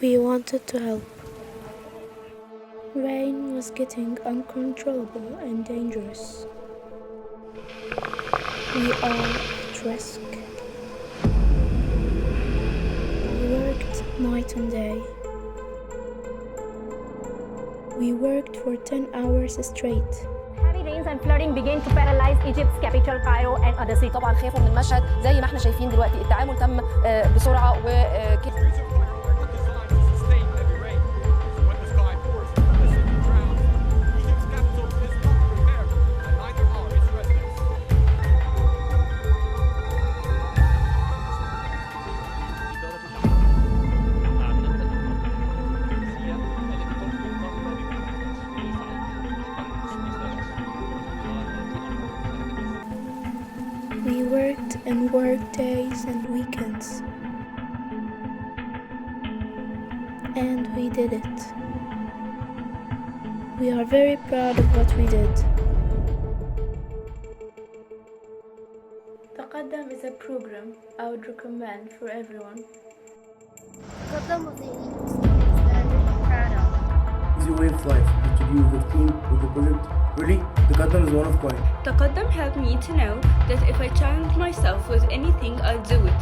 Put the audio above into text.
We wanted to help. Rain was getting uncontrollable and dangerous. We are at risk. We worked night and day. We worked for 10 hours straight. Heavy rains and flooding began to paralyze Egypt's capital Cairo and other cities. طبعا خافوا من المشهد زي ما احنا شايفين دلوقتي التعامل تم بسرعه We worked and worked days and weekends. And we did it. We are very proud of what we did. تقدم is a program I would recommend for everyone. تقدم وظيفي standard proud of. Easy way of life is to be with the team with the project. Really, Taqaddam is one of kind. Taqaddam helped me to know that if I challenge myself with anything, I'll do it.